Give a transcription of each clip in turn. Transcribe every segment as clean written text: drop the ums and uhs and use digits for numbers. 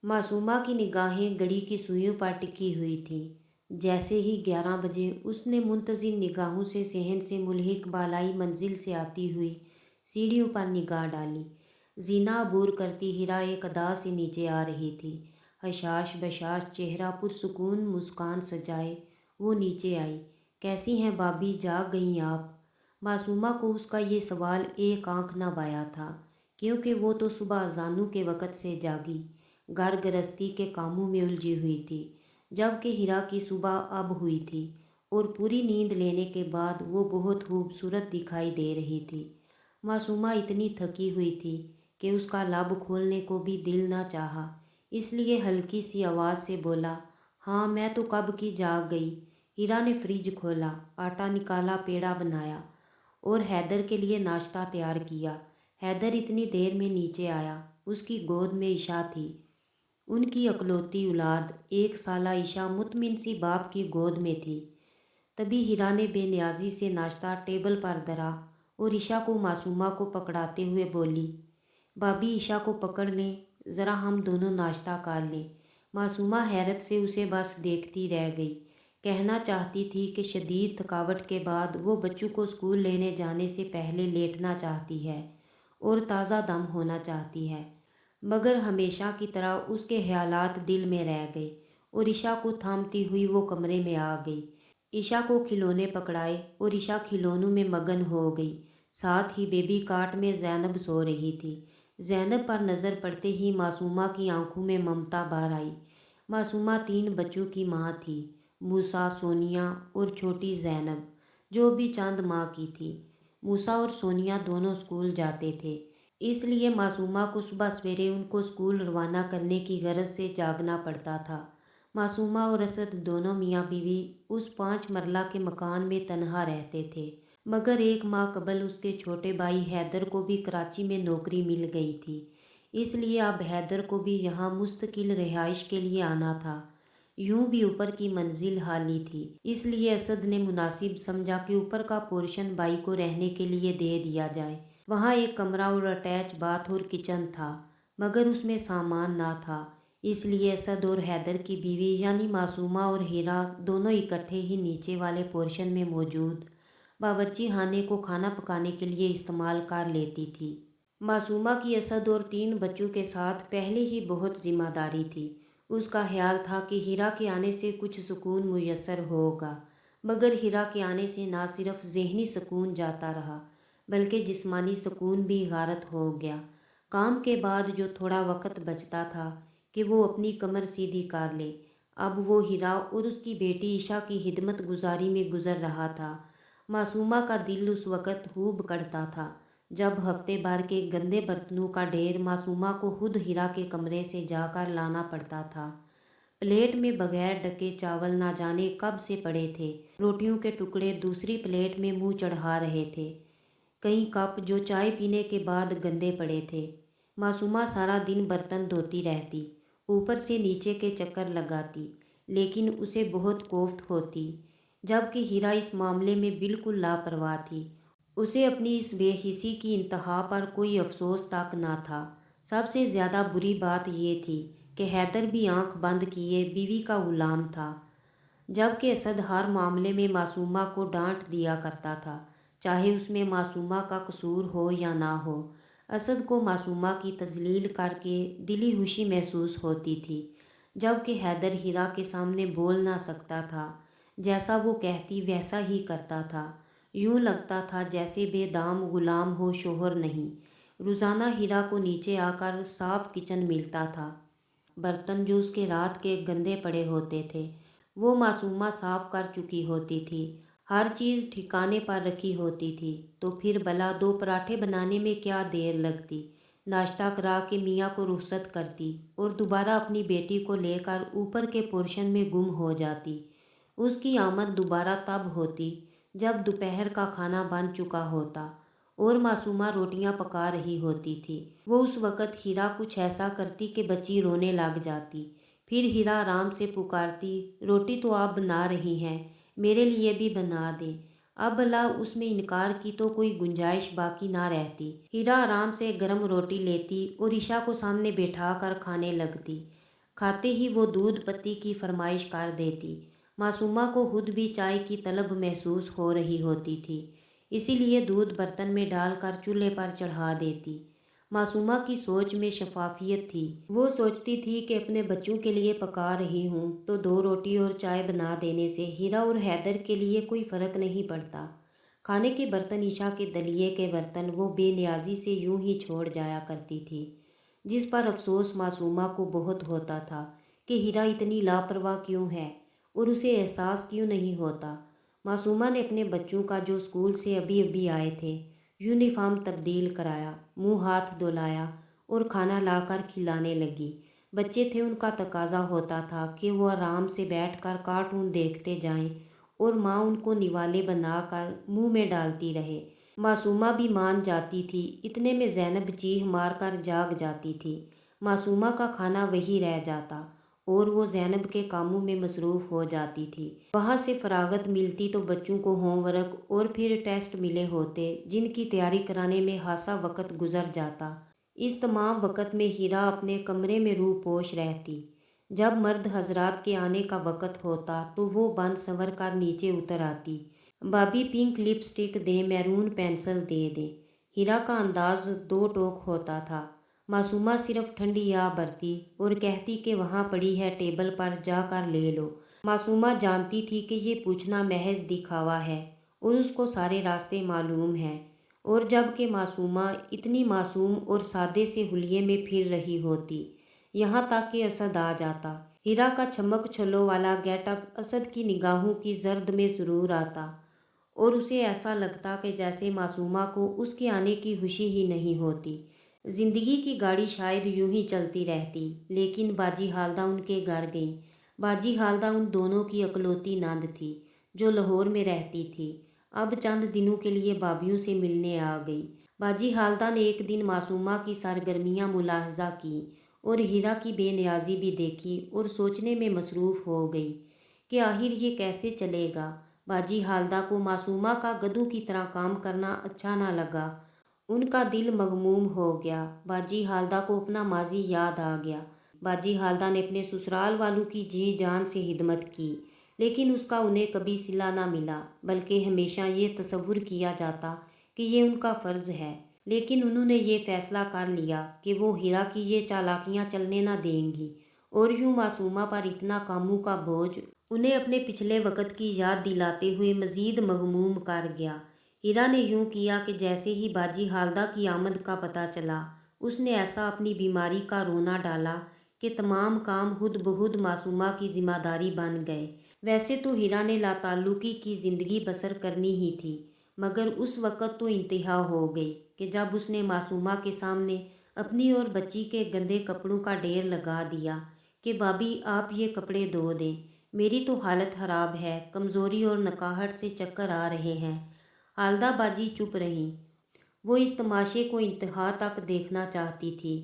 मासूमा की निगाहें घड़ी की सुइयों पर टिकी हुई थीं। जैसे ही 11 बजे उसने मुंतज़िर निगाहों से सहन से मुल्हिक बालाई मंजिल से आती हुई सीढ़ियों पर निगाह डाली। जीना अबूर करती हिरा एक अदा से नीचे आ रही थी। हशाश बशाश चेहरा पुरसुकून मुस्कान सजाए वो नीचे आई। कैसी हैं भाभी, जाग गईं आप? मासूमा को उसका ये सवाल एक आंख न बाया था, क्योंकि वो तो सुबह अज़ानों के वक़्त से जागी घर गृहस्थी के कामों में उलझी हुई थी, जबकि हिरा की सुबह अब हुई थी और पूरी नींद लेने के बाद वो बहुत खूबसूरत दिखाई दे रही थी। मासूमा इतनी थकी हुई थी कि उसका लब खोलने को भी दिल ना चाहा, इसलिए हल्की सी आवाज़ से बोला, हाँ मैं तो कब की जाग गई। हीरा ने फ्रिज खोला, आटा निकाला, पेड़ा बनाया और हैदर के लिए नाश्ता तैयार किया। हैदर इतनी देर में नीचे आया। उसकी गोद में ईशा थी, उनकी अकलौती औलाद। 1 साला ईशा मुतमिन सी बाप की गोद में थी। तभी हीरा ने बेनियाजी से नाश्ता टेबल पर धरा और ईशा को मासूमा को पकड़ाते हुए बोली, भाभी ईशा को पकड़ लें, ज़रा हम दोनों नाश्ता कर लें। मासूमा हैरत से उसे बस देखती रह गई। कहना चाहती थी कि शदीद थकावट के बाद वो बच्चों को स्कूल लेने जाने से पहले लेटना चाहती है और ताज़ा दम होना चाहती है, मगर हमेशा की तरह उसके ख्यालात दिल में रह गए और ईशा को थामती हुई वो कमरे में आ गई। ईशा को खिलौने पकड़ाए और ईशा खिलौनों में मगन हो गई। साथ ही बेबी काट में जैनब सो रही थी। जैनब पर नज़र पड़ते ही मासूमा की आंखों में ममता बाहर आई। मासूमा 3 बच्चों की माँ थी, मूसा, सोनिया और छोटी जैनब, जो भी चंद माह की थी। मूसा और सोनिया दोनों स्कूल जाते थे, इसलिए मासूमा को सुबह सवेरे उनको स्कूल रवाना करने की गरज से जागना पड़ता था। मासूमा और असद दोनों मियाँ बीवी उस 5 मरला के मकान में तनहा रहते थे, मगर 1 माह कबल उसके छोटे भाई हैदर को भी कराची में नौकरी मिल गई थी, इसलिए अब हैदर को भी यहाँ मुस्तकिल रिहाइश के लिए आना था। यूं भी ऊपर की मंजिल खाली थी, इसलिए असद ने मुनासिब समझा कि ऊपर का पोर्शन भाई को रहने के लिए दे दिया जाए। वहाँ एक कमरा और अटैच बाथ और किचन था, मगर उसमें सामान ना था, इसलिए असद और हैदर की बीवी यानी मासूमा और हीरा दोनों इकट्ठे ही नीचे वाले पोर्शन में मौजूद बावर्ची खाने को खाना पकाने के लिए इस्तेमाल कर लेती थी। मासूमा की असद और 3 बच्चों के साथ पहले ही बहुत जिम्मेदारी थी। उसका ख्याल था कि हीरा के आने से कुछ सुकून मुयस्सर होगा, मगर हीरा के आने से ना सिर्फ जहनी सुकून जाता रहा, बल्कि जिस्मानी सुकून भी गारत हो गया। काम के बाद जो थोड़ा वक्त बचता था कि वो अपनी कमर सीधी कर ले, अब वो हीरा और उसकी बेटी ईशा की खिदमत गुजारी में गुजर रहा था। मासूमा का दिल उस वक़्त खूब कड़ता था जब हफ्ते भर के गंदे बर्तनों का ढेर मासूमा को खुद हीरा के कमरे से जाकर लाना पड़ता था। प्लेट में बगैर ढके चावल ना जाने कब से पड़े थे, रोटियों के टुकड़े दूसरी प्लेट में मुंह चढ़ा रहे थे, कई कप जो चाय पीने के बाद गंदे पड़े थे। मासूमा सारा दिन बर्तन धोती रहती, ऊपर से नीचे के चक्कर लगाती, लेकिन उसे बहुत कोफ्त होती, जबकि हीरा इस मामले में बिल्कुल लापरवाह थी। उसे अपनी इस बेहिसी की इंतहा पर कोई अफसोस तक ना था। सबसे ज़्यादा बुरी बात यह थी कि हैदर भी आंख बंद किए बीवी का गुलाम था, जबकि असद हर मामले में मासूमा को डांट दिया करता था, चाहे उसमें मासूमा का कसूर हो या ना हो। असद को मासूमा की तजलील करके दिली खुशी महसूस होती थी, जबकि हैदर हीरा के सामने बोल ना सकता था। जैसा वो कहती वैसा ही करता था। यूं लगता था जैसे बेदाम गुलाम हो, शोहर नहीं। रोज़ाना हीरा को नीचे आकर साफ किचन मिलता था। बर्तन जो उसके रात के गंदे पड़े होते थे वो मासूमा साफ कर चुकी होती थी। हर चीज़ ठिकाने पर रखी होती थी, तो फिर भला 2 पराठे बनाने में क्या देर लगती। नाश्ता करा के मियाँ को रुखसत करती और दोबारा अपनी बेटी को लेकर ऊपर के पोर्शन में गुम हो जाती। उसकी आमद दोबारा तब होती जब दोपहर का खाना बन चुका होता और मासूमा रोटियां पका रही होती थी। वो उस वक़्त हीरा कुछ ऐसा करती कि बच्ची रोने लग जाती। फिर हीरा आराम से पुकारती, रोटी तो आप बना रही हैं, मेरे लिए भी बना दें। अब भला उसमें इनकार की तो कोई गुंजाइश बाकी ना रहती। हीरा आराम से गर्म रोटी लेती और ईशा को सामने बैठा कर खाने लगती। खाते ही वो दूध पत्ती की फरमाइश कर देती। मासूमा को खुद भी चाय की तलब महसूस हो रही होती थी, इसीलिए दूध बर्तन में डालकर चूल्हे पर चढ़ा देती। मासूमा की सोच में शफाफियत थी। वो सोचती थी कि अपने बच्चों के लिए पका रही हूँ तो 2 रोटी और चाय बना देने से हीरा और हैदर के लिए कोई फ़र्क नहीं पड़ता। खाने के बर्तन, ईशा के दलिए के बर्तन वो बेनियाजी से यूं ही छोड़ जाया करती थी, जिस पर अफसोस मासूमा को बहुत होता था कि हीरा इतनी लापरवाह क्यों है और उसे एहसास क्यों नहीं होता। मासूमा ने अपने बच्चों का, जो स्कूल से अभी अभी आए थे, यूनिफॉर्म तब्दील कराया, मुंह हाथ धुलाया और खाना लाकर खिलाने लगी। बच्चे थे, उनका तकाजा होता था कि वो आराम से बैठकर कार्टून देखते जाएं और माँ उनको निवाले बनाकर मुंह में डालती रहे। मासूमा भी मान जाती थी। इतने में ज़ैनब चीख मारकर जाग जाती थी। मासूमा का खाना वही रह जाता और वो ज़ैनब के कामों में मसरूफ़ हो जाती थी। वहाँ से फरागत मिलती तो बच्चों को होमवर्क और फिर टेस्ट मिले होते, जिनकी तैयारी कराने में खासा वक्त गुजर जाता। इस तमाम वक्त में हीरा अपने कमरे में रूह पोश रहती। जब मर्द हजरात के आने का वक्त होता तो वो बन संवर कर नीचे उतर आती। भाभी पिंक लिपस्टिक दे, मैरून पेंसिल दे दे। हीरा का अंदाज दो टोक होता था। मासूमा सिर्फ ठंडी आ भरती और कहती कि वहाँ पड़ी है टेबल पर, जाकर ले लो। मासूमा जानती थी कि ये पूछना महज दिखावा है और उसको सारे रास्ते मालूम हैं, और जबकि मासूमा इतनी मासूम और सादे से हुलिये में फिर रही होती। यहाँ तक कि असद आ जाता। हीरा का चमक छल्लों वाला गेटअप असद की निगाहों की जर्द में ज़रूर आता और उसे ऐसा लगता कि जैसे मासूमा को उसके आने की खुशी ही नहीं होती। जिंदगी की गाड़ी शायद यूं ही चलती रहती, लेकिन बाजी हालदा उनके घर गई। बाजी हालदा उन दोनों की अकलौती नंद थी जो लाहौर में रहती थी। अब चंद दिनों के लिए भाभीयों से मिलने आ गई। बाजी हालदा ने एक दिन मासूमा की सरगर्मियाँ मुलाहजा की और हीरा की बेनियाजी भी देखी और सोचने में मसरूफ़ हो गई कि आखिर ये कैसे चलेगा। बाजी हालदा को मासूमा का गधों की तरह काम करना अच्छा ना लगा। उनका दिल मगमूम हो गया। बाजी हालदा को अपना माजी याद आ गया। बाजी हालदा ने अपने ससुराल वालों की जी जान से खिदमत की, लेकिन उसका उन्हें कभी सिला ना मिला, बल्कि हमेशा ये तसव्वुर किया जाता कि ये उनका फ़र्ज़ है। लेकिन उन्होंने ये फ़ैसला कर लिया कि वो हीरा की ये चालाकियाँ चलने ना देंगी, और यूँ मासूमा पर इतना कामों का बोझ उन्हें अपने पिछले वक़्त की याद दिलाते हुए मज़ीद मग़मूम कर गया। हीरा ने यूँ किया कि जैसे ही बाजी हालदा की आमद का पता चला, उसने ऐसा अपनी बीमारी का रोना डाला कि तमाम काम खुद बखुद मासूमा की ज़िम्मेदारी बन गए। वैसे तो हीरा ने लाताल्लुकी की ज़िंदगी बसर करनी ही थी, मगर उस वक़्त तो इंतहा हो गई कि जब उसने मासूमा के सामने अपनी और बच्ची के गंदे कपड़ों का ढेर लगा दिया कि भाभी आप ये कपड़े धो दें, मेरी तो हालत ख़राब है, कमज़ोरी और नकाहट से चक्कर आ रहे हैं। हालदा बाजी चुप रहीं। वो इस तमाशे को इंतहा तक देखना चाहती थी।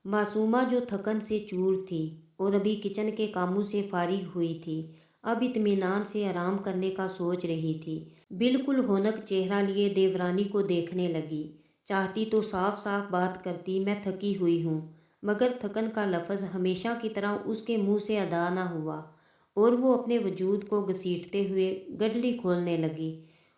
मासूमा जो थकन से चूर थी और अभी किचन के कामों से फारिग हुई थी, अब इत्मीनान से आराम करने का सोच रही थी। बिल्कुल होनक चेहरा लिए देवरानी को देखने लगी। चाहती तो साफ साफ बात करती, मैं थकी हुई हूँ, मगर थकन का लफ्ज़ हमेशा की तरह उसके मुंह से अदा न हुआ और वो अपने वजूद को घसीटते हुए गडली खोलने लगी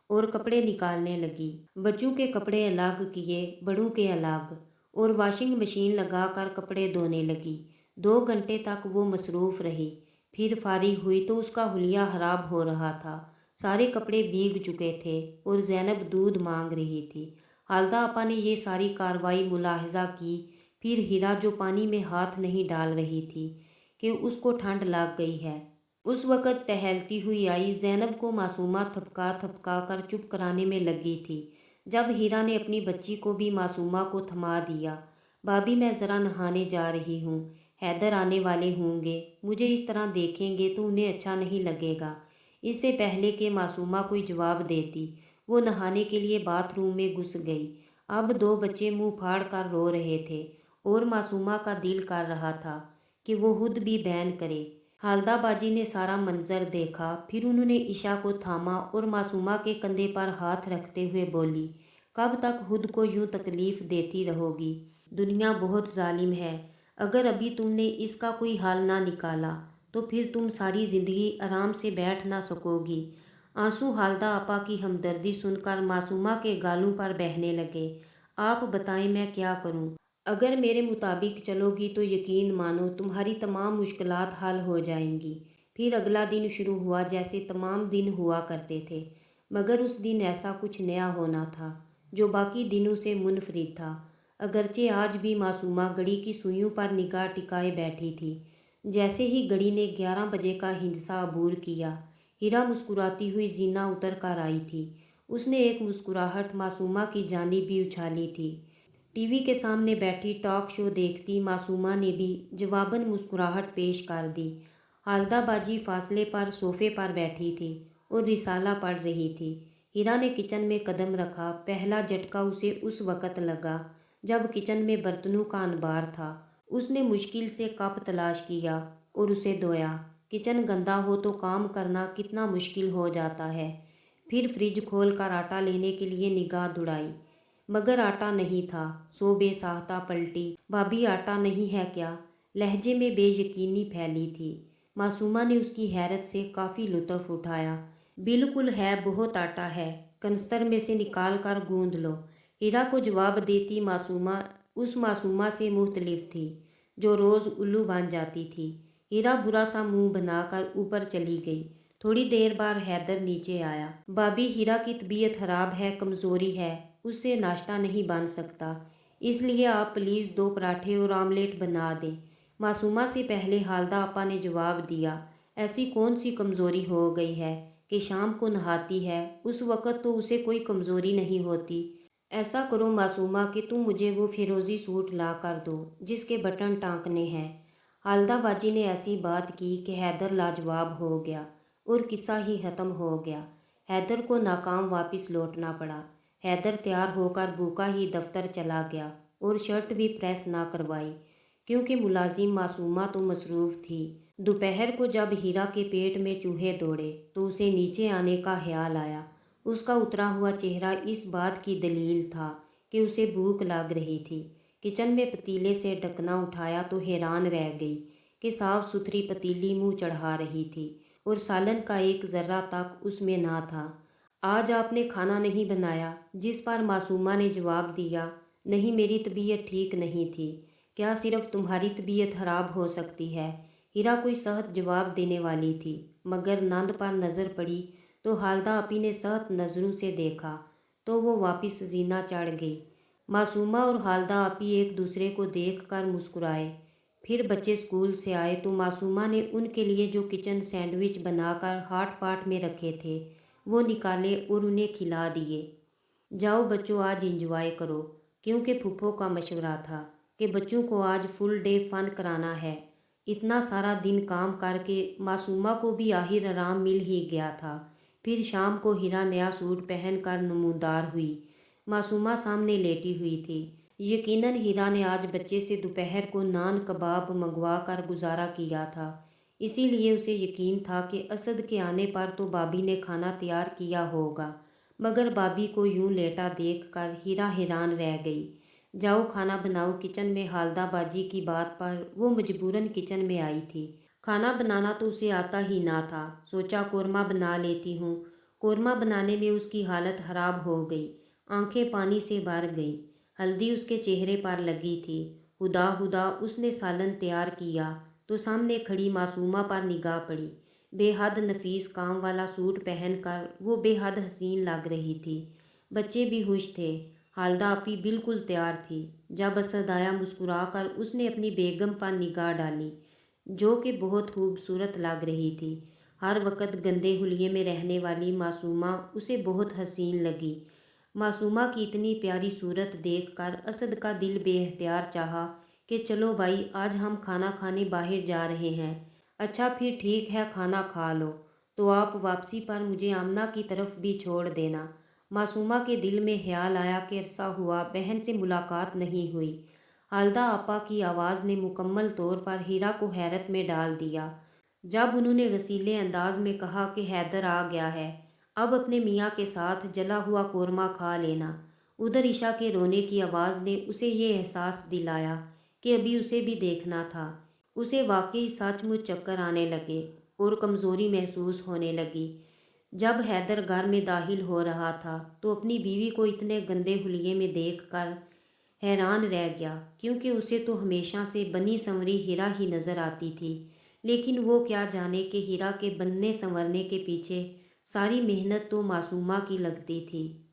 और कपड़े निकालने लगी। बच्चों के कपड़े अलग किए, बड़ों के अलग, और वॉशिंग मशीन लगाकर कपड़े धोने लगी। 2 घंटे तक वो मसरूफ़ रही। फिर फारिग हुई तो उसका हुलिया ख़राब हो रहा था। सारे कपड़े भीग चुके थे और ज़ैनब दूध मांग रही थी। हालदा आपा ने ये सारी कार्रवाई मुलाहजा की। फिर हीरा, जो पानी में हाथ नहीं डाल रही थी कि उसको ठंड लग गई है, उस वक़्त टहलती हुई आई। ज़ैनब को मासूमा थपका थपका कर चुप कराने में लगी थी, जब हीरा ने अपनी बच्ची को भी मासूमा को थमा दिया। भाभी मैं ज़रा नहाने जा रही हूँ, हैदर आने वाले होंगे, मुझे इस तरह देखेंगे तो उन्हें अच्छा नहीं लगेगा। इससे पहले कि मासूमा कोई जवाब देती, वो नहाने के लिए बाथरूम में घुस गई। अब 2 बच्चे मुंह फाड़ कर रो रहे थे और मासूमा का दिल कर रहा था कि वो खुद भी बैन करे। हालदा बाजी ने सारा मंजर देखा। फिर उन्होंने ईशा को थामा और मासूमा के कंधे पर हाथ रखते हुए बोली, कब तक खुद को यूं तकलीफ़ देती रहोगी? दुनिया बहुत जालिम है। अगर अभी तुमने इसका कोई हाल ना निकाला तो फिर तुम सारी ज़िंदगी आराम से बैठ ना सकोगी। आंसू हालदा आपा की हमदर्दी सुनकर मासूमा के गालों पर बहने लगे। आप बताएं मैं क्या करूं? अगर मेरे मुताबिक चलोगी तो यकीन मानो तुम्हारी तमाम मुश्किलात हल हो जाएंगी। फिर अगला दिन शुरू हुआ जैसे तमाम दिन हुआ करते थे, मगर उस दिन ऐसा कुछ नया होना था जो बाकी दिनों से मुनफरिद था। अगरचे आज भी मासूमा घड़ी की सुइयों पर निगाह टिकाए बैठी थी। जैसे ही घड़ी ने 11 बजे का हिंसा अबूर किया, हीरा मुस्कुराती हुई जीना उतर कर आई थी। उसने एक मुस्कुराहट मासूमा की जानिब भी उछाली थी। टीवी के सामने बैठी टॉक शो देखती मासूमा ने भी जवाबन मुस्कुराहट पेश कर दी। हालदा बाजी फासले पर सोफे पर बैठी थी और रिसाला पढ़ रही थी। हीरा ने किचन में कदम रखा। पहला झटका उसे उस वक़्त लगा जब किचन में बर्तनों का अनबार था। उसने मुश्किल से कप तलाश किया और उसे धोया। किचन गंदा हो तो काम करना कितना मुश्किल हो जाता है। फिर फ्रिज खोल कर आटा लेने के लिए निगाह दौड़ाई, मगर आटा नहीं था। सो बेसाहता पलटी। भाभी आटा नहीं है क्या? लहजे में बेयकीनी फैली थी। मासूमा ने उसकी हैरत से काफ़ी लुत्फ़ उठाया। बिल्कुल है, बहुत आटा है, कनस्तर में से निकाल कर गूंद लो। हीरा को जवाब देती मासूमा उस मासूमा से मुख्तलिफ थी जो रोज़ उल्लू बन जाती थी। हीरा बुरा सा मुंह बनाकर ऊपर चली गई। थोड़ी देर बाद हैदर नीचे आया। भाभी, हीरा की तबीयत खराब है, कमज़ोरी है, उससे नाश्ता नहीं बन सकता, इसलिए आप प्लीज़ 2 पराठे और आमलेट बना दें। मासूमा से पहले हालदा आपा ने जवाब दिया। ऐसी कौन सी कमज़ोरी हो गई है कि शाम को नहाती है? उस वक़्त तो उसे कोई कमज़ोरी नहीं होती। ऐसा करो मासूमा कि तुम मुझे वो फिरोज़ी सूट ला कर दो जिसके बटन टाँकने हैं। हालदा बाजी ने ऐसी बात की कि हैदर लाजवाब हो गया और किस्सा ही ख़त्म हो गया। हैदर को नाकाम वापस लौटना पड़ा। हैदर तैयार होकर भूखा ही दफ्तर चला गया और शर्ट भी प्रेस ना करवाई, क्योंकि मुलाजिम मासूमा तो मसरूफ़ थी। दोपहर को जब हीरा के पेट में चूहे दौड़े तो उसे नीचे आने का ख्याल आया। उसका उतरा हुआ चेहरा इस बात की दलील था कि उसे भूख लग रही थी। किचन में पतीले से ढकना उठाया तो हैरान रह गई कि साफ़ सुथरी पतीली मुंह चढ़ा रही थी और सालन का एक ज़र्रा तक उसमें ना था। आज आपने खाना नहीं बनाया? जिस पर मासूमा ने जवाब दिया, नहीं, मेरी तबीयत ठीक नहीं थी। क्या सिर्फ तुम्हारी तबीयत खराब हो सकती है? हीरा कोई सख्त जवाब देने वाली थी, मगर नंद पर नज़र पड़ी तो हालदा आपी ने सख्त नज़रों से देखा तो वो वापस जीना चढ़ गई। मासूमा और हालदा आपी एक दूसरे को देख कर मुस्कुराए। फिर बच्चे स्कूल से आए तो मासूमा ने उनके लिए जो किचन सैंडविच बनाकर हॉट पॉट में रखे थे वो निकाले और उन्हें खिला दिए। जाओ बच्चों, आज इंजॉय करो, क्योंकि फूफो का मशवरा था कि बच्चों को आज फुल डे फन कराना है। इतना सारा दिन काम करके मासूमा को भी आखिर आराम मिल ही गया था। फिर शाम को हीरा नया सूट पहन कर नमूदार हुई। मासूमा सामने लेटी हुई थी। यकीनन हीरा ने आज बच्चे से दोपहर को नान कबाब मंगवा कर गुजारा किया था, इसीलिए उसे यकीन था कि असद के आने पर तो भाभी ने खाना तैयार किया होगा। मगर भाभी को यूं लेटा देखकर हीरा हैरान रह गई। जाओ खाना बनाओ। किचन में हालदा बाजी की बात पर वो मजबूरन किचन में आई थी। खाना बनाना तो उसे आता ही ना था। सोचा कोरमा बना लेती हूँ। कोरमा बनाने में उसकी हालत खराब हो गई। आंखें पानी से भर गईं। हल्दी उसके चेहरे पर लगी थी। हुदा हुदा उसने सालन तैयार किया तो सामने खड़ी मासूमा पर निगाह पड़ी। बेहद नफीस काम वाला सूट पहनकर वो बेहद हसीन लग रही थी। बच्चे भी खुश थे। हालदा आपी बिल्कुल तैयार थी। जब असद आया मुस्कुरा कर उसने अपनी बेगम पर निगाह डाली, जो कि बहुत खूबसूरत लग रही थी। हर वक्त गंदे हुलिये में रहने वाली मासूमा उसे बहुत हसीन लगी। मासूमा की इतनी प्यारी सूरत देखकर असद का दिल बेख्तियार चाहा कि चलो भाई, आज हम खाना खाने बाहर जा रहे हैं। अच्छा फिर ठीक है, खाना खा लो तो आप वापसी पर मुझे आमना की तरफ भी छोड़ देना। मासूमा के दिल में ख्याल आया कि अरसा हुआ बहन से मुलाकात नहीं हुई। हालदा आपा की आवाज़ ने मुकम्मल तौर पर हीरा को हैरत में डाल दिया जब उन्होंने गसीले अंदाज में कहा कि हैदर आ गया है, अब अपने मियाँ के साथ जला हुआ कोरमा खा लेना। उधर ईशा के रोने की आवाज़ ने उसे ये एहसास दिलाया کہ ابھی اسے بھی دیکھنا تھا۔ اسے واقعی سچ مچ چکر آنے لگے اور کمزوری محسوس ہونے لگی۔ جب حیدر گھر میں داخل ہو رہا تھا تو اپنی بیوی کو اتنے گندے حلیے میں دیکھ کر حیران رہ گیا، کیونکہ اسے تو ہمیشہ سے بنی سنوری ہیرا ہی نظر آتی تھی، لیکن وہ کیا جانے کہ ہیرا کے بننے سنورنے کے پیچھے ساری محنت تو معصومہ کی لگتی تھی۔